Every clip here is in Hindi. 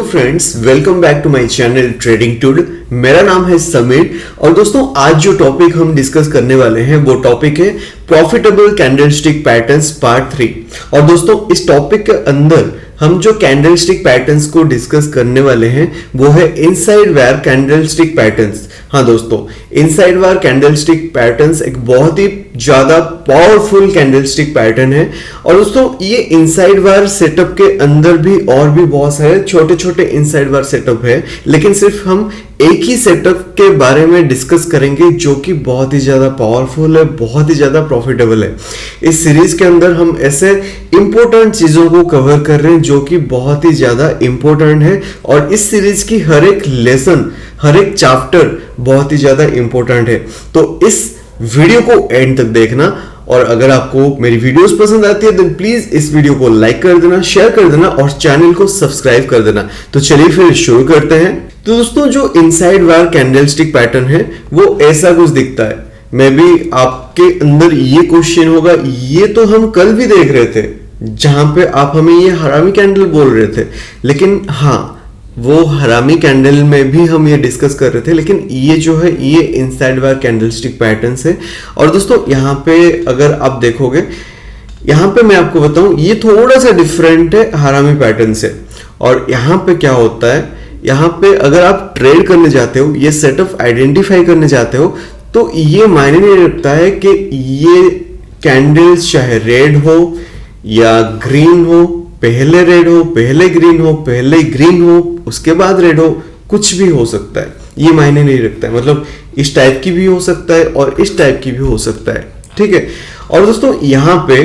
Friends, welcome back to my channel trading tool. मेरा नाम है समीर और दोस्तों आज जो टॉपिक हम डिस्कस करने वाले हैं वो टॉपिक है प्रॉफिटेबल कैंडलस्टिक पैटर्न्स पार्ट 3। और दोस्तों इस टॉपिक के अंदर हम जो कैंडलस्टिक पैटर्न्स को डिस्कस करने वाले हैं वो है इनसाइड वायर कैंडलस्टिक पैटर्न्स। हाँ दोस्तों, इनसाइड वायर कैंडलस्टिक पैटर्न्स एक बहुत ही ज्यादा पावरफुल कैंडलस्टिक पैटर्न है। और दोस्तों ये इनसाइड वायर सेटअप के अंदर भी और भी बहुत सारे छोटे छोटे इनसाइड वायर सेटअप है, लेकिन सिर्फ हम एक ही सेटअप के बारे में डिस्कस करेंगे जो कि बहुत ही ज्यादा पावरफुल है, बहुत ही ज्यादा प्रॉफिटेबल है। इस सीरीज के अंदर हम ऐसे इंपॉर्टेंट चीजों को कवर कर रहे हैं जो कि बहुत ही ज्यादा इंपॉर्टेंट है। और इस सीरीज की हर एक लेसन, हर एक चैप्टर बहुत ही ज्यादा इंपॉर्टेंट है। तो इस वीडियो को एंड तक देखना। और अगर आपको मेरी वीडियोस पसंद आती है तो प्लीज इस वीडियो को लाइक कर देना, शेयर कर देना और चैनल को सब्सक्राइब कर देना। तो चलिए फिर शुरू करते हैं। तो दोस्तों जो इनसाइड वायर कैंडलस्टिक पैटर्न है वो ऐसा कुछ दिखता है। मे बी आपके अंदर ये क्वेश्चन होगा, ये तो हम कल भी देख रहे थे जहां पे आप हमें ये हरामी कैंडल बोल रहे थे, लेकिन हाँ वो हरामी कैंडल में भी हम ये डिस्कस कर रहे थे, लेकिन ये जो है ये इनसाइड वायर कैंडलस्टिक पैटर्न्स है। और दोस्तों यहाँ पे अगर आप देखोगे, यहाँ पे मैं आपको बताऊं ये थोड़ा सा डिफरेंट है हरामी पैटर्न से। और यहाँ पे क्या होता है, यहाँ पे अगर आप ट्रेड करने जाते हो, ये सेटअप आइडेंटिफाई करने जाते हो, तो ये मायने नहीं रखता है कि ये कैंडल्स चाहे रेड हो या ग्रीन हो, पहले रेड हो, पहले ग्रीन हो, पहले ग्रीन हो, उसके बाद रेड हो, कुछ भी हो सकता है। ये मायने नहीं रखता है, मतलब इस टाइप की भी हो सकता है और इस टाइप की भी हो सकता है, ठीक है। और दोस्तों यहाँ पे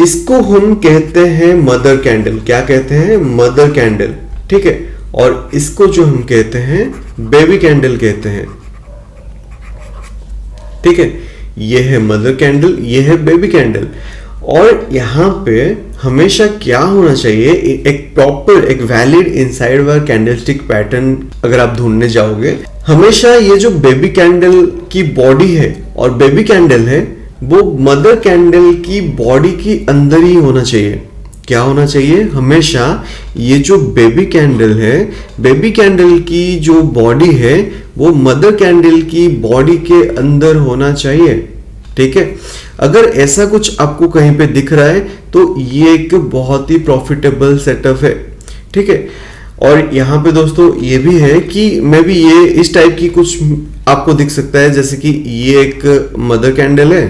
इसको हम कहते हैं मदर कैंडल। क्या कहते हैं? मदर कैंडल, ठीक है। और इसको जो हम कहते हैं बेबी कैंडल कहते हैं, ठीक है। ये है मदर कैंडल, ये है बेबी कैंडल। और यहाँ पे हमेशा क्या होना चाहिए, एक प्रॉपर, एक valid inside wire candlestick pattern अगर आप ढूंढने जाओगे, हमेशा ये जो बेबी कैंडल की बॉडी है और बेबी कैंडल है वो मदर कैंडल की बॉडी की अंदर ही होना चाहिए। क्या होना चाहिए? हमेशा ये जो बेबी कैंडल है, बेबी कैंडल की जो बॉडी है वो मदर कैंडल की बॉडी के अंदर होना चाहिए, ठीक है। अगर ऐसा कुछ आपको कहीं पे दिख रहा है तो ये एक बहुत ही प्रॉफिटेबल सेटअप है, ठीक है। और यहाँ पे दोस्तों ये भी है कि मे बी ये इस टाइप की कुछ आपको दिख सकता है, जैसे कि ये एक मदर कैंडल है,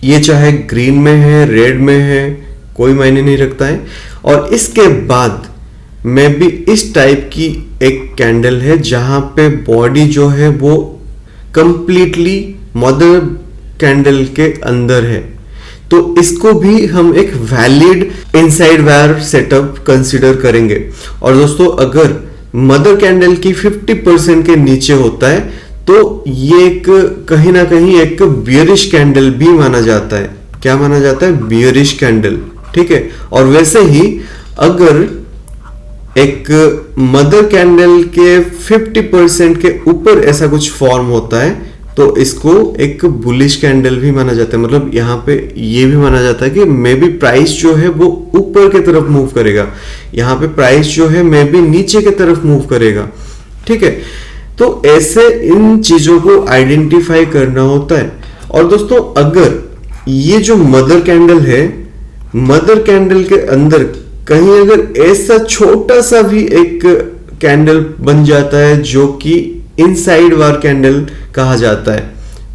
ये चाहे ग्रीन में है, रेड में है, कोई मायने नहीं रखता है। और इसके बाद मे बी इस टाइप की एक कैंडल है जहां पे बॉडी जो है वो कंप्लीटली मदर कैंडल के अंदर है। तो इसको भी हम एक valid inside wire setup consider करेंगे। और दोस्तों अगर मदर कैंडल की 50% के नीचे होता है तो ये एक कहीं ना कहीं एक बियरिश कैंडल भी माना जाता है। क्या माना जाता है? बियरिश कैंडल, ठीक है। और वैसे ही अगर एक मदर कैंडल के 50% के ऊपर ऐसा कुछ फॉर्म होता है तो इसको एक बुलिश कैंडल भी माना जाता है। मतलब यहाँ पे ये भी माना जाता है कि मे बी प्राइस जो है वो ऊपर की तरफ मूव करेगा, यहाँ पे प्राइस जो है मे बी नीचे की तरफ मूव करेगा, ठीक है। तो ऐसे इन चीजों को आइडेंटिफाई करना होता है। और दोस्तों अगर ये जो मदर कैंडल है, मदर कैंडल के अंदर कहीं अगर ऐसा छोटा सा भी एक कैंडल बन जाता है जो कि इनसाइड वायर कैंडल कहा जाता है,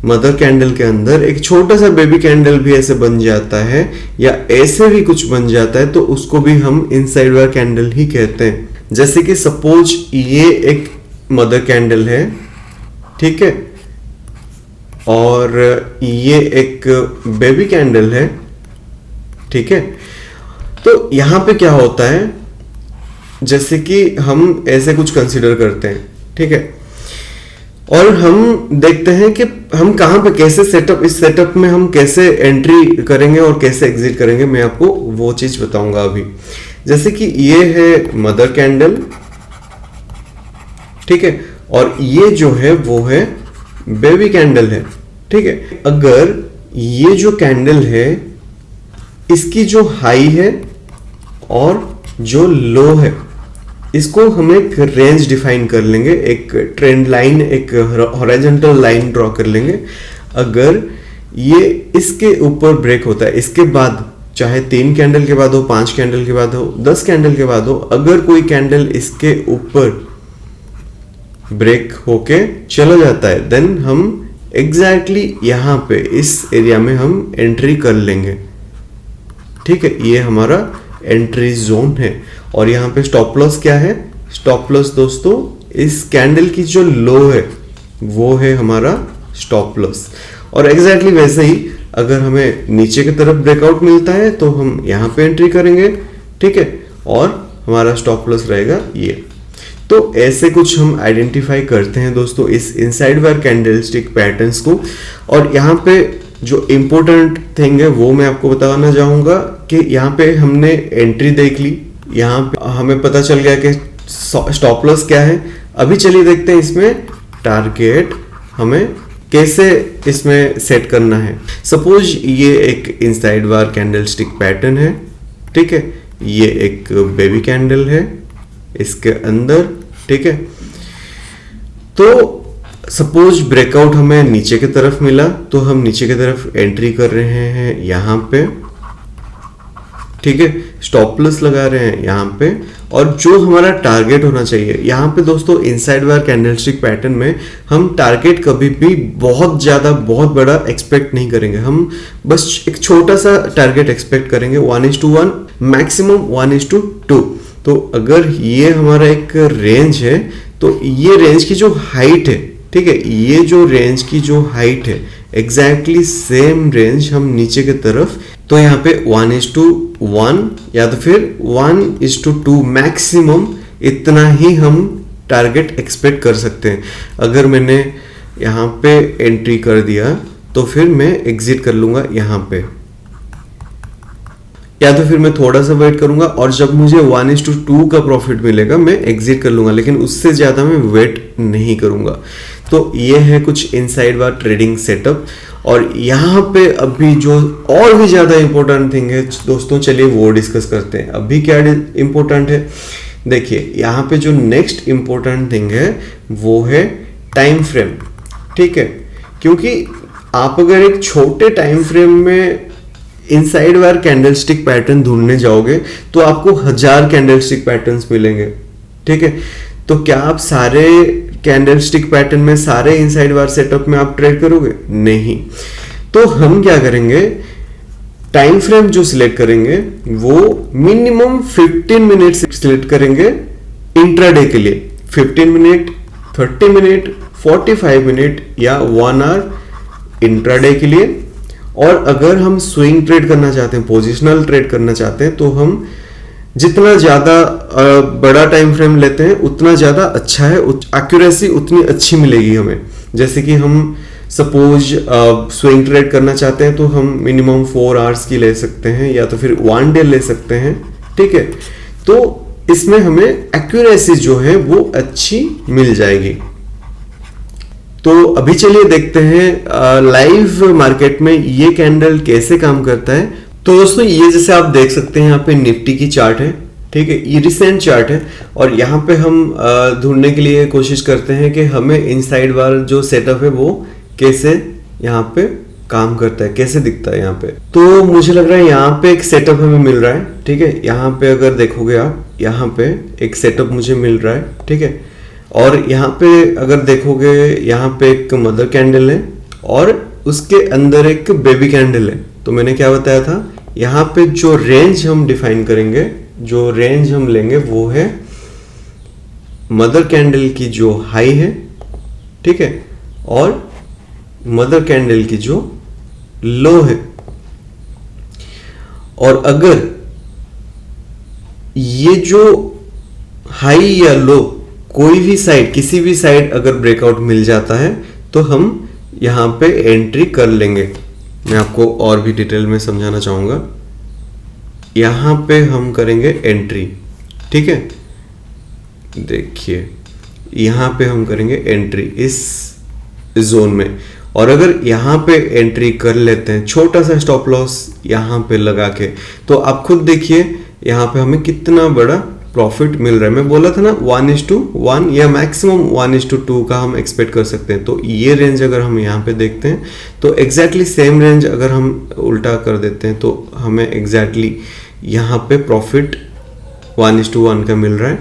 मदर कैंडल के अंदर एक छोटा सा बेबी कैंडल भी ऐसे बन जाता है या ऐसे भी कुछ बन जाता है तो उसको भी हम इनसाइड वायर कैंडल ही कहते हैं। जैसे कि सपोज ये एक मदर कैंडल है, ठीक है, और ये एक बेबी कैंडल है, ठीक है। तो यहां पे क्या होता है, जैसे कि हम ऐसे कुछ कंसीडर करते हैं, ठीक है। और हम देखते हैं कि हम कहां पे कैसे सेटअप, इस सेटअप में हम कैसे एंट्री करेंगे और कैसे एग्जिट करेंगे, मैं आपको वो चीज बताऊंगा अभी। जैसे कि ये है मदर कैंडल, ठीक है, और ये जो है वो है बेबी कैंडल है, ठीक है। अगर ये जो कैंडल है इसकी जो हाई है और जो लो है, इसको हम एक रेंज डिफाइन कर लेंगे, एक ट्रेंड लाइन, एक हॉरिजॉन्टल लाइन ड्रॉ कर लेंगे। अगर ये इसके ऊपर ब्रेक होता है, इसके बाद चाहे 3 कैंडल के बाद हो, 5 कैंडल के बाद हो, 10 कैंडल के बाद हो, अगर कोई कैंडल इसके ऊपर ब्रेक होके चला जाता है, देन हम एग्जैक्टली यहां पे इस एरिया में हम एंट्री कर लेंगे। ठीक है, ये हमारा एंट्री जोन है। और यहाँ पे स्टॉप लॉस क्या है? स्टॉप लॉस दोस्तों इस कैंडल की जो लो है वो है हमारा स्टॉप लॉस। और एग्जैक्टली वैसे ही अगर हमें नीचे की तरफ ब्रेकआउट मिलता है तो हम यहाँ पे एंट्री करेंगे। ठीक है, और हमारा स्टॉप लॉस रहेगा ये। तो ऐसे कुछ हम आइडेंटिफाई करते हैं दोस्तों इस इनसाइड वायर कैंडलस्टिक पैटर्न्स को। और यहाँ पे जो इम्पोर्टेंट थिंग है वो मैं आपको बताना चाहूंगा कि यहाँ पे हमने एंट्री देख ली, यहाँ पे हमें पता चल गया कि स्टॉप लॉस क्या है। अभी चलिए देखते हैं इसमें टारगेट हमें कैसे इसमें सेट करना है। सपोज ये एक इनसाइड वायर कैंडलस्टिक पैटर्न है। ठीक है, ये एक बेबी कैंडल है इसके अंदर। ठीक है, तो सपोज ब्रेकआउट हमें नीचे की तरफ मिला तो हम नीचे की तरफ एंट्री कर रहे हैं यहाँ पे। ठीक है, स्टॉप लॉस लगा रहे हैं यहाँ पे। और जो हमारा टारगेट होना चाहिए यहाँ पे दोस्तों इनसाइड वायर कैंडलस्टिक पैटर्न में हम टारगेट कभी भी बहुत ज्यादा बहुत बड़ा एक्सपेक्ट नहीं करेंगे। हम बस एक छोटा सा टारगेट एक्सपेक्ट करेंगे, 1:1, मैक्सिमम 1:2। तो अगर ये हमारा एक रेंज है तो ये रेंज की जो हाइट है, ठीक है, ये जो रेंज की जो हाइट है एग्जैक्टली सेम रेंज हम नीचे की तरफ, तो यहाँ पे 1:1 या तो फिर 1:2 मैक्सिमम इतना ही हम टारगेट एक्सपेक्ट कर सकते हैं। अगर मैंने यहाँ पे एंट्री कर दिया तो फिर मैं एग्जिट कर लूंगा यहाँ पे, या तो फिर मैं थोड़ा सा वेट करूंगा और जब मुझे 1:2 का प्रॉफिट मिलेगा मैं एग्जिट कर लूंगा, लेकिन उससे ज्यादा मैं वेट नहीं करूंगा। तो ये है कुछ इनसाइड वायर ट्रेडिंग सेटअप। और यहाँ पे अभी जो और भी ज्यादा इंपॉर्टेंट थिंग है दोस्तों, चलिए वो डिस्कस करते हैं। अभी क्या इंपॉर्टेंट है, देखिए यहाँ पे जो नेक्स्ट इंपॉर्टेंट थिंग है वो है टाइम फ्रेम। ठीक है, क्योंकि आप अगर एक छोटे टाइम फ्रेम में इनसाइड वायर कैंडलस्टिक पैटर्न ढूंढने जाओगे तो आपको 1000 कैंडलस्टिक पैटर्न्स मिलेंगे। ठीक है, तो क्या आप सारे कैंडलस्टिक पैटर्न में, सारे इनसाइड वायर सेटअप में आप ट्रेड करोगे? नहीं। तो हम क्या करेंगे, टाइम फ्रेम जो सिलेक्ट करेंगे वो मिनिमम 15 मिनट सिलेक्ट करेंगे इंट्राडे के लिए। 15 मिनट, 30 मिनट, 45 मिनट या 1 आवर इंट्राडे के लिए। और अगर हम स्विंग ट्रेड करना चाहते हैं, पोजिशनल ट्रेड करना चाहते हैं, तो हम जितना ज्यादा बड़ा टाइम फ्रेम लेते हैं उतना ज्यादा अच्छा है, एक्यूरेसी उतनी अच्छी मिलेगी हमें। जैसे कि हम सपोज स्विंग ट्रेड करना चाहते हैं तो हम मिनिमम 4 आवर्स की ले सकते हैं या तो फिर 1 डे ले सकते हैं। ठीक है, तो इसमें हमें एक्यूरेसी जो है वो अच्छी मिल जाएगी। तो अभी चलिए देखते हैं लाइव मार्केट में ये कैंडल कैसे काम करता है। तो दोस्तों ये जैसे आप देख सकते हैं यहाँ पे निफ्टी की चार्ट है। ठीक है, ये रिसेंट चार्ट है और यहाँ पे हम ढूंढने के लिए कोशिश करते हैं कि हमें इनसाइड वाला जो सेटअप है वो कैसे यहाँ पे काम करता है, कैसे दिखता है यहाँ पे। तो मुझे लग रहा है यहाँ पे एक सेटअप हमें मिल रहा है। ठीक है, यहाँ पे अगर देखोगे आप, यहाँ पे एक सेटअप मुझे मिल रहा है। ठीक है, और यहाँ पे अगर देखोगे यहाँ पे एक मदर कैंडल है और उसके अंदर एक बेबी कैंडल है। तो मैंने क्या बताया था, यहाँ पे जो रेंज हम डिफाइन करेंगे, जो रेंज हम लेंगे वो है मदर कैंडल की जो हाई है, ठीक है, और मदर कैंडल की जो लो है। और अगर ये जो हाई या लो कोई भी साइड, किसी भी साइड अगर ब्रेकआउट मिल जाता है तो हम यहां पे एंट्री कर लेंगे। मैं आपको और भी डिटेल में समझाना चाहूंगा। यहां पे हम करेंगे एंट्री। ठीक है, देखिए यहां पे हम करेंगे एंट्री इस जोन में। और अगर यहां पे एंट्री कर लेते हैं छोटा सा स्टॉप लॉस यहां पे लगा के, तो आप खुद देखिए यहां पे हमें कितना बड़ा प्रॉफिट मिल रहा है। मैं बोला था ना 1:1 या मैक्सिमम 1:2 का हम एक्सपेक्ट कर सकते हैं। तो ये रेंज अगर हम यहाँ पे देखते हैं तो एग्जैक्टली सेम रेंज अगर हम उल्टा कर देते हैं तो हमें एग्जैक्टली यहाँ पे प्रॉफिट 1:1 का मिल रहा है,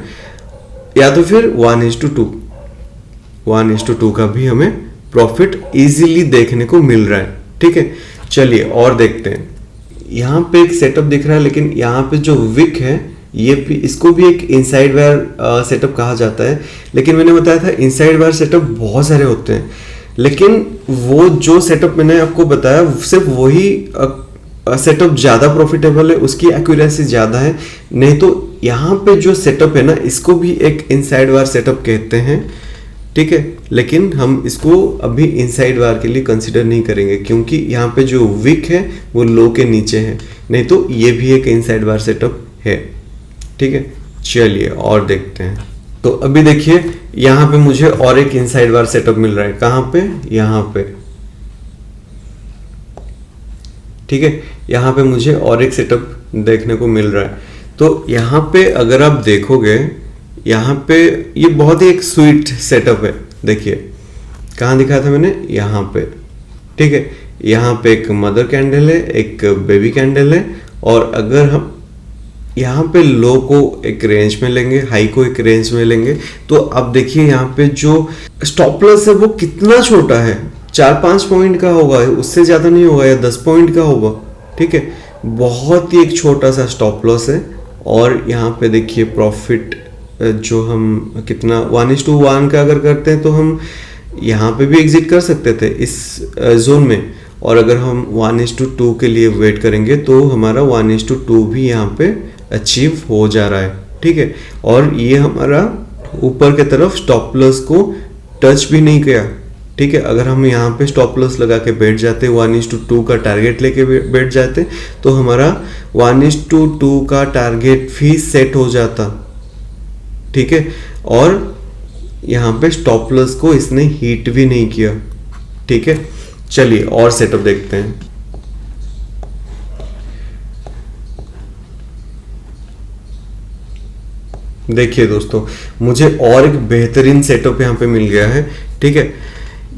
या तो फिर 1:2 का भी हमें प्रॉफिट इजीली देखने को मिल रहा है। ठीक है, चलिए और देखते हैं। यहाँ पे एक सेटअप दिख रहा है, लेकिन यहाँ पे जो विक है ये भी, इसको भी एक इनसाइड वायर सेटअप कहा जाता है। लेकिन मैंने बताया था इनसाइड वायर सेटअप बहुत सारे होते हैं, लेकिन वो जो सेटअप मैंने आपको बताया सिर्फ वही सेटअप ज़्यादा प्रॉफिटेबल है, उसकी एक्यूरेसी ज़्यादा है। नहीं तो यहाँ पे जो सेटअप है ना, इसको भी एक इनसाइड वायर सेटअप कहते हैं। ठीक है, लेकिन हम इसको अभी इनसाइड वायर के लिए कंसीडर नहीं करेंगे, क्योंकि यहाँ पे जो विक है वो लो के नीचे है। नहीं तो ये भी एक इनसाइड वायर सेटअप है। ठीक है, चलिए और देखते हैं। तो अभी देखिए यहाँ पे मुझे और एक इनसाइड वायर सेटअप मिल रहा है। कहाँ पे? यहाँ पे। ठीक है, यहाँ पे मुझे और एक सेटअप देखने को मिल रहा है। तो यहाँ पे अगर आप देखोगे, यहाँ पे ये बहुत ही एक स्वीट सेटअप है। देखिए कहाँ दिखाया था मैंने? यहाँ पे। ठीक है, यहाँ पे एक मदर कैंडल है, एक बेबी कैंडल है, और अगर हम यहाँ पे लो को एक रेंज में लेंगे, हाई को एक रेंज में लेंगे, तो अब देखिए यहाँ पे जो स्टॉप लॉस है वो कितना छोटा है, 4-5 पॉइंट का होगा, उससे ज़्यादा नहीं होगा, या 10 पॉइंट का होगा। ठीक है, बहुत ही एक छोटा सा स्टॉप लॉस है। और यहाँ पे देखिए प्रॉफिट जो हम कितना 1:1 का अगर करते हैं तो हम यहाँ पे भी एग्जिट कर सकते थे इस जोन में, और अगर हम 1:2 के लिए वेट करेंगे तो हमारा 1:2 भी यहाँ पे अचीव हो जा रहा है। ठीक है, और ये हमारा ऊपर के तरफ स्टॉप लॉस को टच भी नहीं किया। ठीक है, अगर हम यहाँ पे स्टॉप लॉस लगा के बैठ जाते, 1:2 का टारगेट लेके बैठ जाते, तो हमारा 1:2 का टारगेट भी सेट हो जाता। ठीक है, और यहाँ पे स्टॉप लॉस को इसने हीट भी नहीं किया। ठीक है, चलिए और सेटअप देखते हैं। देखिए दोस्तों, मुझे और एक बेहतरीन सेटअप यहाँ पे मिल गया है। ठीक है,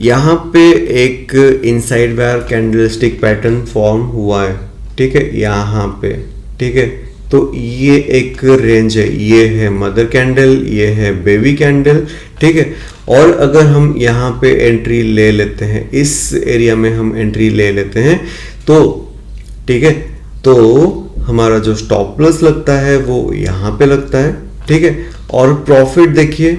यहाँ पे एक inside wire candlestick pattern form हुआ है। ठीक है, यहाँ पे। ठीक है, तो ये एक रेंज है, ये है मदर कैंडल, ये है बेबी कैंडल। ठीक है, और अगर हम यहाँ पे एंट्री ले लेते हैं, इस एरिया में हम एंट्री ले लेते हैं, तो ठीक है, तो हमारा जो स्टॉप लॉस लगता है वो यहाँ पे लगता है। ठीक है, और प्रॉफिट देखिए,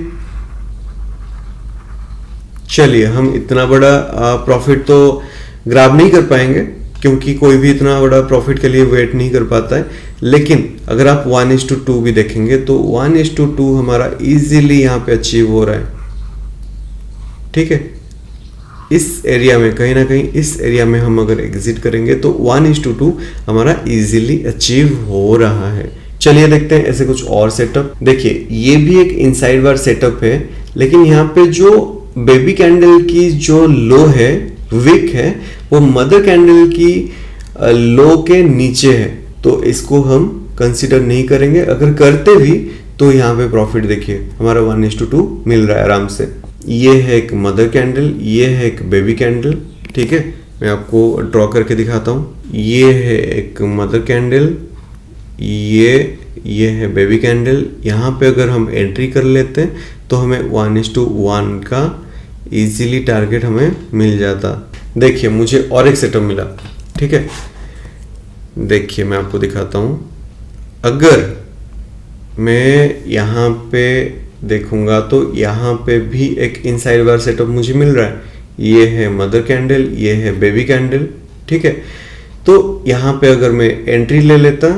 चलिए हम इतना बड़ा प्रॉफिट तो ग्रैब नहीं कर पाएंगे, क्योंकि कोई भी इतना बड़ा प्रॉफिट के लिए वेट नहीं कर पाता है। लेकिन अगर आप 1:2 भी देखेंगे तो 1:2 हमारा इजीली यहाँ पे अचीव हो रहा है। ठीक है, इस एरिया में कहीं ना कहीं इस एरिया में हम अगर एग्जिट करेंगे तो 1:2 हमारा इजीली अचीव हो रहा है। चलिए देखते हैं ऐसे कुछ और सेटअप। देखिए ये भी एक इनसाइड वार सेटअप है, लेकिन यहाँ पे जो बेबी कैंडल की जो लो है, विक है, वो मदर कैंडल की लो के नीचे है, तो इसको हम कंसीडर नहीं करेंगे। अगर करते भी तो यहाँ पे प्रॉफिट देखिए हमारा 1:2 मिल रहा है आराम से। ये है एक मदर कैंडल, ये है एक बेबी कैंडल। ठीक है, मैं आपको ड्रॉ करके दिखाता हूँ। ये है एक मदर कैंडल, ये है बेबी कैंडल। यहाँ पे अगर हम एंट्री कर लेते हैं तो हमें 1:1 का इजीली टारगेट हमें मिल जाता। देखिए मुझे और एक सेटअप मिला। ठीक है, देखिए मैं आपको दिखाता हूँ। अगर मैं यहाँ पे देखूंगा तो यहाँ पे भी एक इनसाइड वार सेटअप मुझे मिल रहा है। ये है मदर कैंडल, ये है बेबी कैंडल। ठीक है, तो यहाँ पे अगर मैं एंट्री ले लेता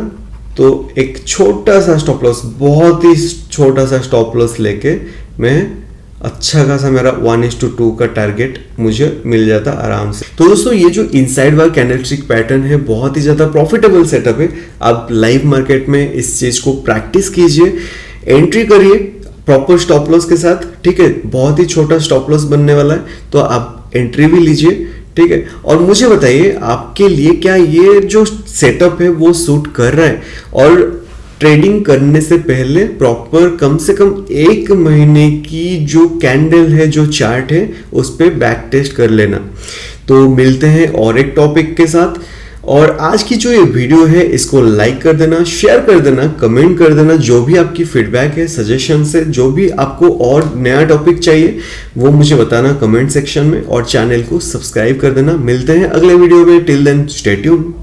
तो एक छोटा सा स्टॉप लॉस, बहुत ही छोटा सा स्टॉप लॉस लेके मैं अच्छा खासा मेरा 1:2 का टारगेट मुझे मिल जाता आराम से। तो दोस्तों ये जो इनसाइड वार कैंडलस्टिक पैटर्न है बहुत ही ज्यादा प्रॉफिटेबल सेटअप है। आप लाइव मार्केट में इस चीज को प्रैक्टिस कीजिए, एंट्री करिए प्रॉपर स्टॉप लॉस के साथ। ठीक है, बहुत ही छोटा स्टॉप लॉस बनने वाला है, तो आप एंट्री भी लीजिए। ठीक है, और मुझे बताइए आपके लिए क्या ये जो सेटअप है वो सूट कर रहा है, और ट्रेडिंग करने से पहले प्रॉपर कम से कम 1 महीने की जो कैंडल है, जो चार्ट है, उस पे बैक टेस्ट कर लेना। तो मिलते हैं और एक टॉपिक के साथ। और आज की जो ये वीडियो है इसको लाइक कर देना, शेयर कर देना, कमेंट कर देना। जो भी आपकी फीडबैक है, सजेशन है, जो भी आपको और नया टॉपिक चाहिए वो मुझे बताना कमेंट सेक्शन में, और चैनल को सब्सक्राइब कर देना। मिलते हैं अगले वीडियो में। Till then stay tuned.